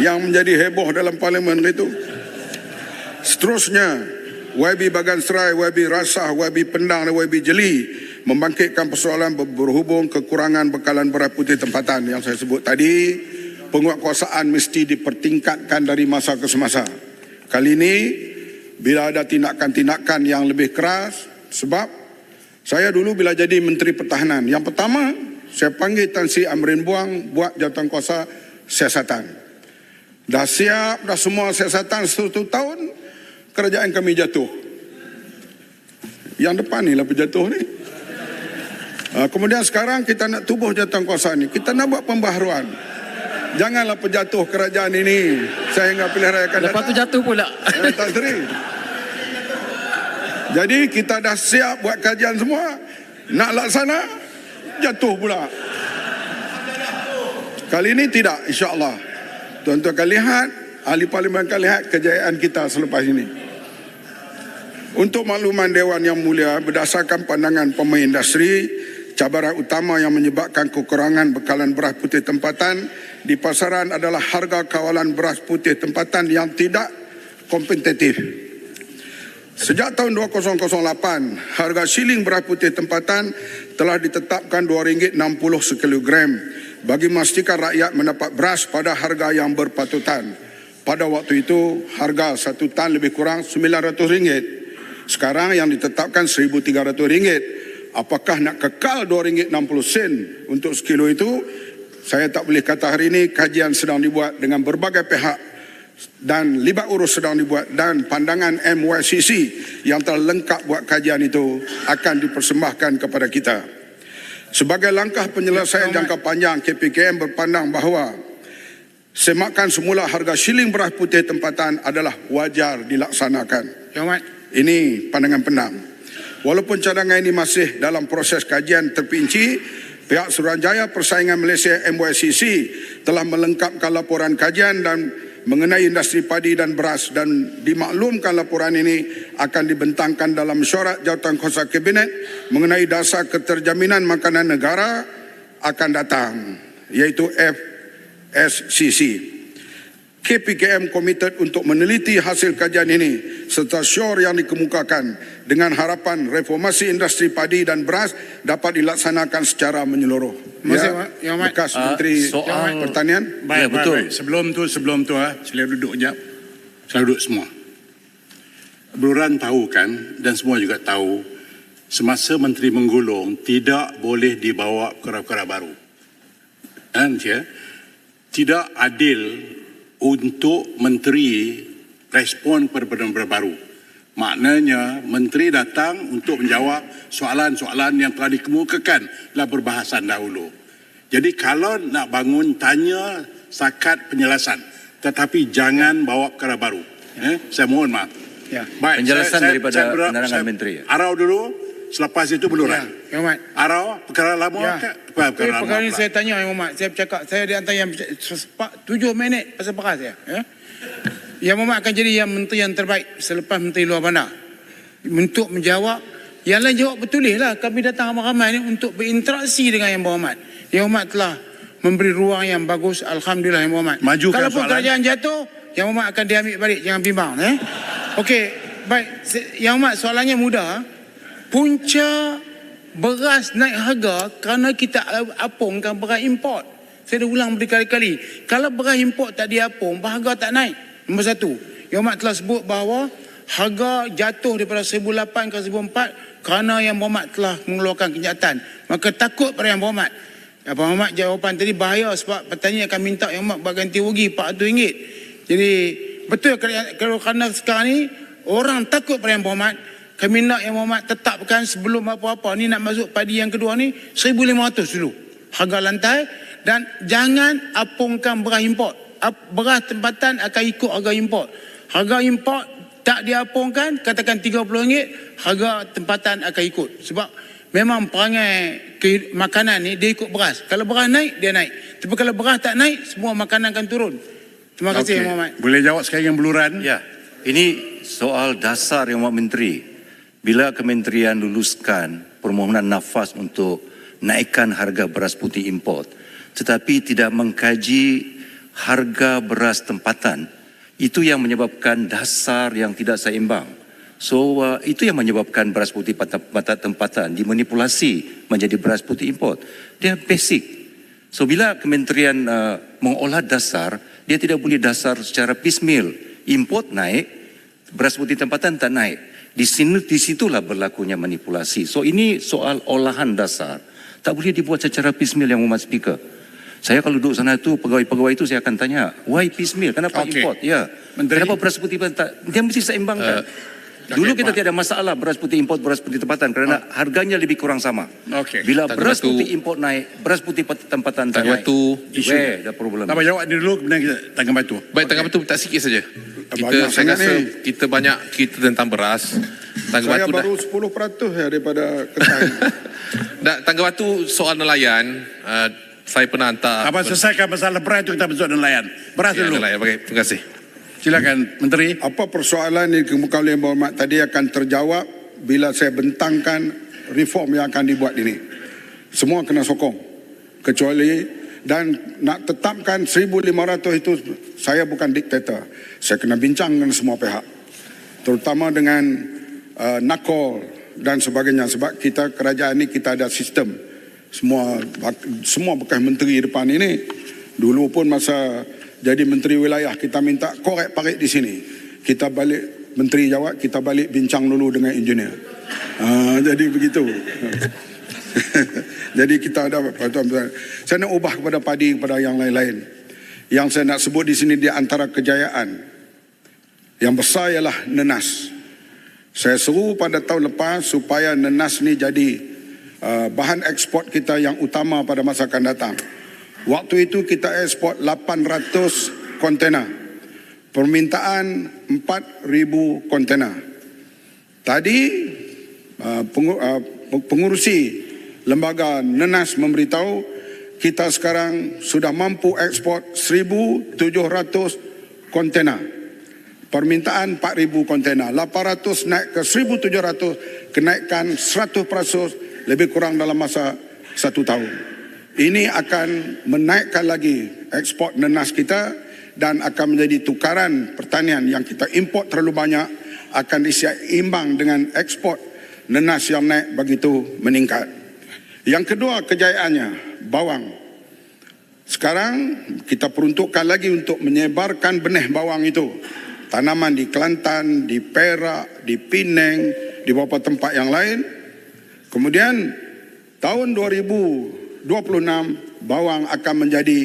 Yang menjadi heboh dalam parlimen itu. Seterusnya, YB Bagan Serai, YB Rasah, YB Pendang dan YB Jeli membangkitkan persoalan berhubung kekurangan bekalan beras putih tempatan yang saya sebut tadi. Penguatkuasaan mesti dipertingkatkan dari masa ke semasa. Kali ini, bila ada tindakan-tindakan yang lebih keras, sebab saya dulu bila jadi Menteri Pertahanan, yang pertama, saya panggil Tan Sri Amrin Buang buat jawatankuasa siasatan. Dah siap, dah semua siasatan 1 tahun, kerajaan kami jatuh. Yang depan ni lah berjatuh ni. Kemudian sekarang kita nak tubuh jawatankuasa ni, kita nak buat pembaharuan. Janganlah penjatuh kerajaan ini sehingga pilihan raya akan datang. Lepas tu jatuh pula. Tan Sri. Jadi kita dah siap buat kajian semua. Nak laksana, jatuh pula. Kali ini tidak, insya-Allah. Tuan-tuan akan lihat, ahli parlimen akan lihat kejayaan kita selepas ini. Untuk makluman Dewan Yang Mulia, berdasarkan pandangan pemain industri, cabaran utama yang menyebabkan kekurangan bekalan beras putih tempatan di pasaran adalah harga kawalan beras putih tempatan yang tidak kompetitif. Sejak tahun 2008, harga siling beras putih tempatan telah ditetapkan RM2.60 sekilogram bagi memastikan rakyat mendapat beras pada harga yang berpatutan. Pada waktu itu, harga 1 tan lebih kurang RM900. Sekarang yang ditetapkan RM1,300. Apakah nak kekal RM2.60 untuk sekilo itu? Saya tak boleh kata hari ini. Kajian sedang dibuat dengan berbagai pihak dan libat urus sedang dibuat, dan pandangan MYCC yang telah lengkap buat kajian itu akan dipersembahkan kepada kita. Sebagai langkah penyelesaian jangka panjang, KPKM berpandang bahawa semakan semula harga siling beras putih tempatan adalah wajar dilaksanakan. Ini pandangan pendam. Walaupun cadangan ini masih dalam proses kajian terperinci, pihak Suruhanjaya Persaingan Malaysia MYCC telah melengkapkan laporan kajian dan mengenai industri padi dan beras, dan dimaklumkan laporan ini akan dibentangkan dalam mesyuarat Jawatankuasa Kabinet mengenai dasar keterjaminan makanan negara akan datang, iaitu FSCC. KPKM komited untuk meneliti hasil kajian ini serta syur yang dikemukakan dengan harapan reformasi industri padi dan beras dapat dilaksanakan secara menyeluruh. Bekas Menteri Pertanian. Baik, betul. Baik. Sebelum tu, sila duduk sekejap. Sila duduk semua. Beluran tahu kan, dan semua juga tahu, semasa Menteri menggulung tidak boleh dibawa perkara-perkara baru. Dan tidak adil untuk menteri respon pada benda-benda baru. Maknanya menteri datang untuk menjawab soalan-soalan yang telah dikemukakan dalam perbahasan dahulu. Jadi kalau nak bangun, tanya setakat penjelasan. Tetapi jangan bawa perkara baru. Saya mohon maaf. Ya. Baik, Penjelasan daripada penerangan menteri. Arau dulu, selepas itu beluran. Ya, Yang Amat. Arau, perkara lama Ya. ke? Perkara lama Perkara ini pula. saya tanya Yang Amat. Saya bercakap, saya di antara yang 7 minit pasal perkara saya. Ya? Yang Amat akan jadi yang menteri yang terbaik selepas Menteri Luar Bandar. Untuk menjawab, yang lain jawab betulis lah. Kami datang ramai-ramai ni untuk berinteraksi dengan Yang Berhormat. Yang Berhormat telah memberi ruang yang bagus. Alhamdulillah Yang Berhormat. Majukan Kalaupun soalan. kerajaan jatuh, Yang Berhormat akan diambil balik. Jangan bimbang. Okey, baik. Yang Berhormat soalannya mudah. Punca beras naik harga kerana kita apungkan beras import. Saya dah ulang berkali-kali. Kalau beras import tak diapung, harga tak naik. Nombor satu. Yang Berhormat telah sebut bahawa harga jatuh daripada 1,008 ke 1,004 kerana Yang Berhormat telah mengeluarkan kenyataan. Maka takut pada Yang Berhormat. Yang Berhormat jawapan tadi bahaya sebab petani akan minta Yang Berhormat buat ganti rugi RM400. Jadi betul kalau kerana sekarang ni orang takut pada Yang Berhormat. Kami nak Yang Berhormat tetapkan sebelum apa-apa ni nak masuk padi yang kedua ni 1,500 dulu harga lantai, dan jangan apungkan beras import. Beras tempatan akan ikut harga import. Harga import tak diapungkan, katakan RM30, harga tempatan akan ikut. Sebab memang perangai makanan ni dia ikut beras. Kalau beras naik, dia naik. Tapi kalau beras tak naik, semua makanan akan turun. Terima kasih Yang Berhormat. Boleh jawab sekali yang beluran? Ya, ini soal dasar Yang Berhormat Menteri. Bila kementerian luluskan permohonan nafas untuk naikkan harga beras putih import, tetapi tidak mengkaji harga beras tempatan, itu yang menyebabkan dasar yang tidak seimbang. So itu yang menyebabkan beras putih tempatan dimanipulasi menjadi beras putih import. Dia basic. So bila kementerian mengolah dasar, dia tidak boleh dasar secara piecemeal. Import naik, beras putih tempatan tak naik. Di situlah berlakunya manipulasi. So ini soal olahan dasar. Tak boleh dibuat secara piecemeal Yang Berhormat Speaker. Saya kalau duduk sana tu, pegawai-pegawai itu saya akan tanya, why piecemeal? Kenapa import? Ya. Menteri. Kenapa beras putih tempatan? Dia mesti seimbangkan. Dulu kita tiada masalah beras putih import, beras putih tempatan kerana harganya lebih kurang sama. Okey. Bila beras putih import naik, beras putih tempatan tak naik. Where the problem? Apa jawab ni dulu, kemudian kita Tangan Batu. Baik, Tangan Batu tak sikit saja. Banyak Saya sangat rasa ni. kita banyak kita tentang beras. Tangan Saya Batu baru 10% daripada Kedah. Tangan Batu soal nelayan. Saya pernah hantar. Apa selesaikan masalah beras itu kita besok nelayan. Beras Ya, dulu. nelayan. Baik, terima kasih. Silakan Menteri. Apa persoalan yang dikemukakan oleh Yang Berhormat tadi akan terjawab bila saya bentangkan reform yang akan dibuat ini. Semua kena sokong. Kecuali dan nak tetapkan 1,500 itu, saya bukan diktator. Saya kena bincang dengan semua pihak. Terutama dengan NACOL dan sebagainya. Sebab kita kerajaan ini kita ada sistem. Semua bekas menteri depan ini. Dulu pun masa jadi menteri wilayah kita minta korek parit di sini. Kita balik, menteri jawab, kita balik bincang dulu dengan engineer. Jadi begitu. Jadi kita ada, saya nak ubah kepada padi, kepada yang lain-lain. Yang saya nak sebut di sini di antara kejayaan yang besar ialah nenas. Saya seru pada tahun lepas supaya nenas ni jadi bahan ekspor kita yang utama pada masa akan datang. Waktu itu kita ekspor 800 kontena. Permintaan 4,000 kontena. Tadi pengurusi lembaga nenas memberitahu kita sekarang sudah mampu ekspor 1,700 kontena. Permintaan 4,000 kontena. 800 naik ke 1,700, kenaikan 100% lebih kurang dalam masa 1 tahun. Ini akan menaikkan lagi ekspor nenas kita dan akan menjadi tukaran pertanian yang kita import terlalu banyak akan diseimbang dengan ekspor nenas yang naik begitu meningkat. Yang kedua kejayaannya, bawang. Sekarang kita peruntukkan lagi untuk menyebarkan benih bawang itu. Tanaman di Kelantan, di Perak, di Penang, di beberapa tempat yang lain. Kemudian tahun 2026 bawang akan menjadi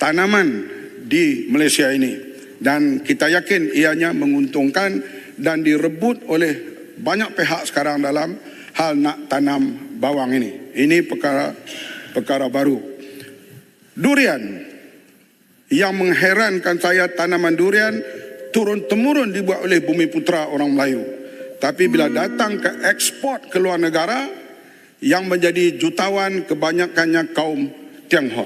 tanaman di Malaysia ini. Dan kita yakin ianya menguntungkan dan direbut oleh banyak pihak sekarang dalam hal nak tanam bawang ini. Ini perkara baru. Durian, yang mengherankan saya, tanaman durian turun-temurun dibuat oleh Bumiputera orang Melayu. Tapi bila datang ke ekspor ke luar negara, yang menjadi jutawan kebanyakannya kaum Tionghoa.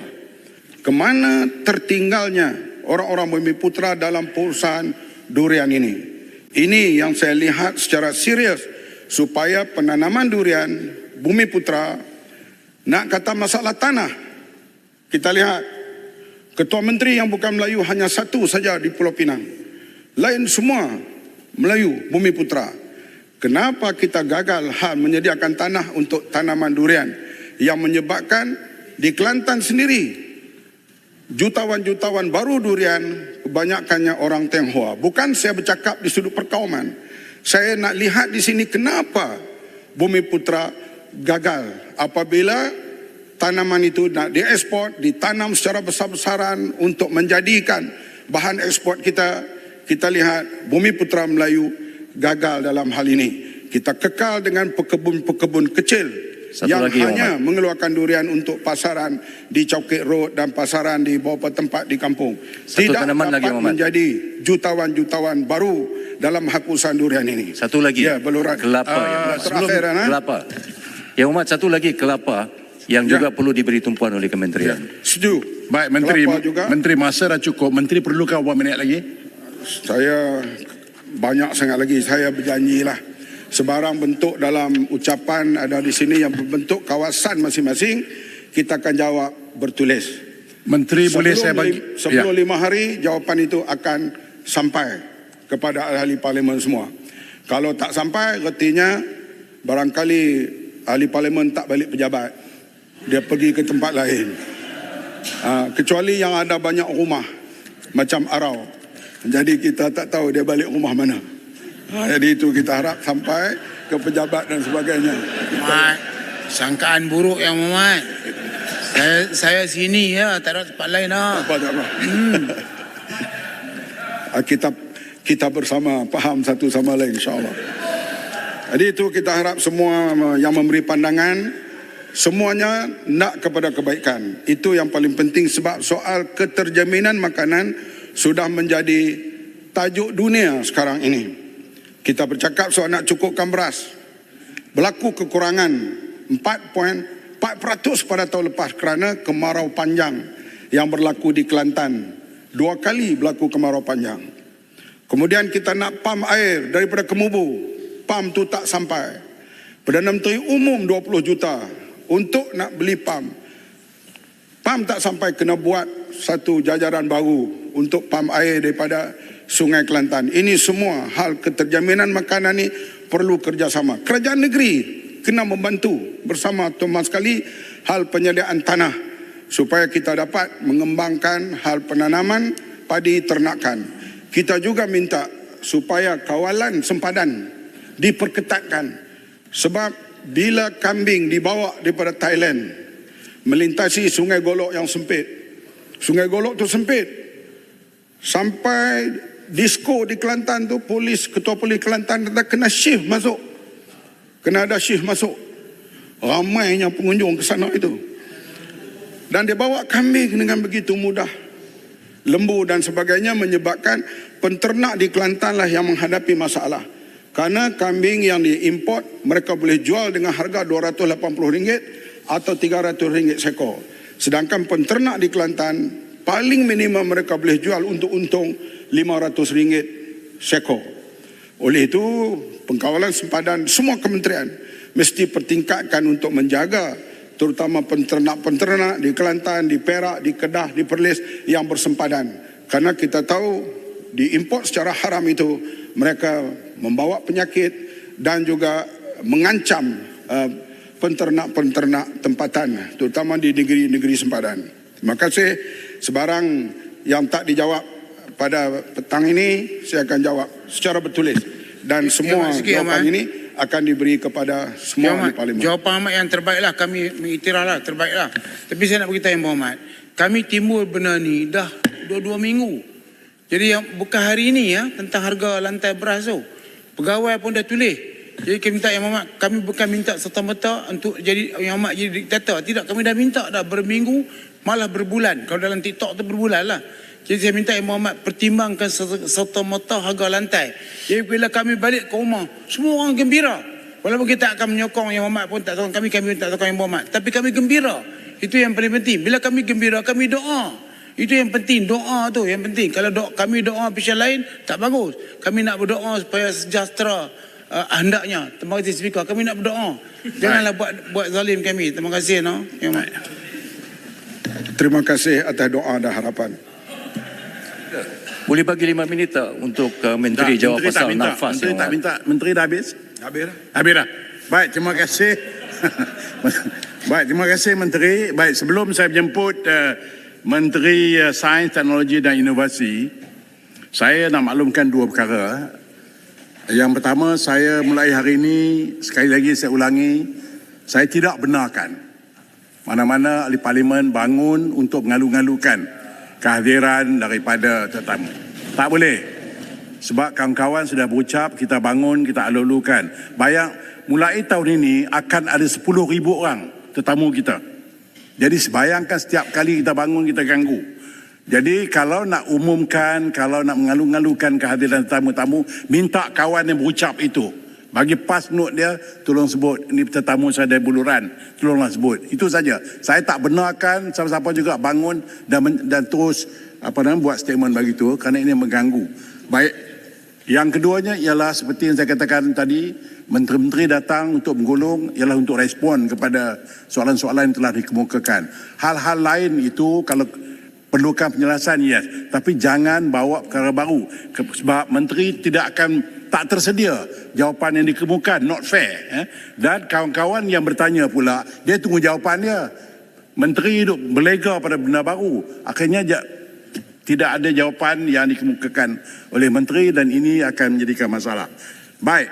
Kemana tertinggalnya orang-orang Bumiputera dalam perusahaan durian ini? Ini yang saya lihat secara serius supaya penanaman durian Bumiputera, nak kata masalah tanah, kita lihat Ketua Menteri yang bukan Melayu hanya satu saja di Pulau Pinang. Lain semua Melayu, Bumiputera. Kenapa kita gagal hal menyediakan tanah untuk tanaman durian yang menyebabkan di Kelantan sendiri jutawan-jutawan baru durian kebanyakannya orang Tionghoa. Bukan saya bercakap di sudut perkauman. Saya nak lihat di sini kenapa Bumiputera gagal apabila tanaman itu nak diekspor, ditanam secara besar-besaran untuk menjadikan bahan ekspor kita. Kita lihat Bumiputera Melayu gagal dalam hal ini. Kita kekal dengan pekebun-pekebun kecil yang hanya mengeluarkan durian untuk pasaran di Chowkit Road dan pasaran di beberapa tempat di kampung. Tidak dapat menjadi jutawan-jutawan baru dalam hapusan durian ini. Satu lagi. Ya, beluran. Kelapa. Kelapa. Yang Muhammad, satu lagi kelapa yang juga perlu diberi tumpuan oleh kementerian. Setuju. Baik, Menteri masa dah cukup. Menteri perlukah berapa minit lagi? Saya banyak sangat lagi. Saya berjanjilah sebarang bentuk dalam ucapan ada di sini yang berbentuk kawasan masing-masing, kita akan jawab bertulis. Menteri boleh saya bagi sebelum 5 hari jawapan itu akan sampai kepada ahli parlimen semua. Kalau tak sampai, artinya barangkali ahli parlimen tak balik pejabat, dia pergi ke tempat lain. Kecuali yang ada banyak rumah macam Arau, jadi kita tak tahu dia balik rumah mana. Jadi itu kita harap sampai ke pejabat dan sebagainya. Mat, sangkaan buruk yang Muhammad. Saya sini ya, tak ada tempat lain lah. Tak apa. Kita bersama faham satu sama lain, insyaAllah. Jadi itu kita harap semua yang memberi pandangan, semuanya nak kepada kebaikan. Itu yang paling penting, sebab soal keterjaminan makanan sudah menjadi tajuk dunia sekarang ini. Kita bercakap soal nak cukupkan beras. Berlaku kekurangan 4% pada tahun lepas kerana kemarau panjang yang berlaku di Kelantan. 2 kali berlaku kemarau panjang. Kemudian kita nak pam air daripada Kemubu. Pam tu tak sampai. Perdana Menteri umum 20 juta untuk nak beli pam. Pam tak sampai, kena buat satu jajaran baru untuk pam air daripada Sungai Kelantan. Ini semua hal keterjaminan makanan ini perlu kerjasama. Kerajaan negeri kena membantu bersama teman sekali hal penyediaan tanah supaya kita dapat mengembangkan hal penanaman padi ternakan. Kita juga minta supaya kawalan sempadan diperketatkan, sebab bila kambing dibawa daripada Thailand melintasi Sungai Golok yang sempit, Sungai Golok tu sempit sampai disko di Kelantan tu, ketua polis Kelantan kena shift masuk, kena ada shift masuk. Ramainya pengunjung ke sana itu, dan dia bawa kambing dengan begitu mudah, lembu dan sebagainya, menyebabkan penternak di Kelantan lah yang menghadapi masalah. Karena kambing yang diimport mereka boleh jual dengan harga RM280 atau RM300 seekor, sedangkan penternak di Kelantan paling minimum mereka boleh jual untuk untung RM500 seekor. Oleh itu, pengkawalan sempadan semua kementerian mesti pertingkatkan untuk menjaga terutama penternak-penternak di Kelantan, di Perak, di Kedah, di Perlis yang bersempadan. Karena kita tahu diimport secara haram itu mereka membawa penyakit dan juga mengancam penternak-penternak tempatan, terutama di negeri-negeri sempadan. Terima kasih. Sebarang yang tak dijawab pada petang ini saya akan jawab secara bertulis, dan semua jawapan ini akan diberi kepada semua ahli parlimen. Jawapan Ahmad yang terbaiklah, kami mengiktiraflah terbaiklah. Tapi saya nak beritahu yang Muhammad, kami timbul benda ni dah 2 minggu. Jadi yang bukan hari ini ya, tentang harga lantai beras tu. Pegawai pun dah tulis. Jadi kami minta Yang Berhormat, kami bukan minta serta-merta untuk jadi Yang Berhormat jadi diktator. Tidak, kami dah minta dah berminggu, malah berbulan. Kalau dalam TikTok tu berbulan lah. Jadi saya minta Yang Berhormat pertimbangkan serta-merta harga lantai. Jadi bila kami balik ke rumah, semua orang gembira. Walaupun kita akan menyokong Yang Berhormat pun tak tolong kami tak tolong Yang Berhormat. Tapi kami gembira. Itu yang paling penting. Bila kami gembira, kami doa. Itu yang penting, doa tu yang penting. Kalau kami doa pihak lain, tak bagus. Kami nak berdoa supaya sejahtera hendaknya. Terima kasih Speaker. Kami nak berdoa. Janganlah buat zalim kami. Terima kasih. No? Terima kasih atas doa dan harapan. Boleh bagi 5 minit tak untuk Menteri jawab Menteri pasal tak minta. nafas Menteri yang tak minta. Menteri dah habis? Habis dah. Habis dah. Baik, terima kasih. Baik, terima kasih Menteri. Baik, sebelum saya menjemput Menteri Sains, Teknologi dan Inovasi, saya nak maklumkan 2 perkara. Yang pertama, saya mulai hari ini, sekali lagi saya ulangi, saya tidak benarkan mana-mana ahli parlimen bangun untuk mengalu-ngalukan kehadiran daripada tetamu. Tak boleh. Sebab kawan-kawan sudah berucap, kita bangun, kita alu-alukan. Bayang, mulai tahun ini akan ada 10,000 orang tetamu kita. Jadi bayangkan setiap kali kita bangun, kita ganggu. Jadi kalau nak umumkan, kalau nak mengalu-ngalukan kehadiran tetamu-tetamu, minta kawan yang berucap itu. Bagi pas note dia, tolong sebut, ini tetamu saya dari Buluran, tolonglah sebut. Itu saja. Saya tak benarkan siapa-siapa juga bangun dan terus buat statement begitu, kerana ini mengganggu. Baik. Yang keduanya ialah seperti yang saya katakan tadi, menteri-menteri datang untuk menggulung ialah untuk respon kepada soalan-soalan yang telah dikemukakan. Hal-hal lain itu kalau perlukan penjelasan, yes. Tapi jangan bawa perkara baru. Sebab menteri tak tersedia jawapan yang dikemukakan, not fair. Dan kawan-kawan yang bertanya pula, dia tunggu jawapan dia. Menteri hidup berlega pada benda baru. Akhirnya tidak ada jawapan yang dikemukakan oleh menteri dan ini akan menjadikan masalah. Baik.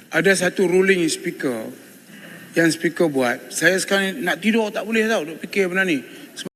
Ada satu ruling Speaker yang Speaker buat. Saya sekarang nak tidur tak boleh tau, duk fikir benda ni.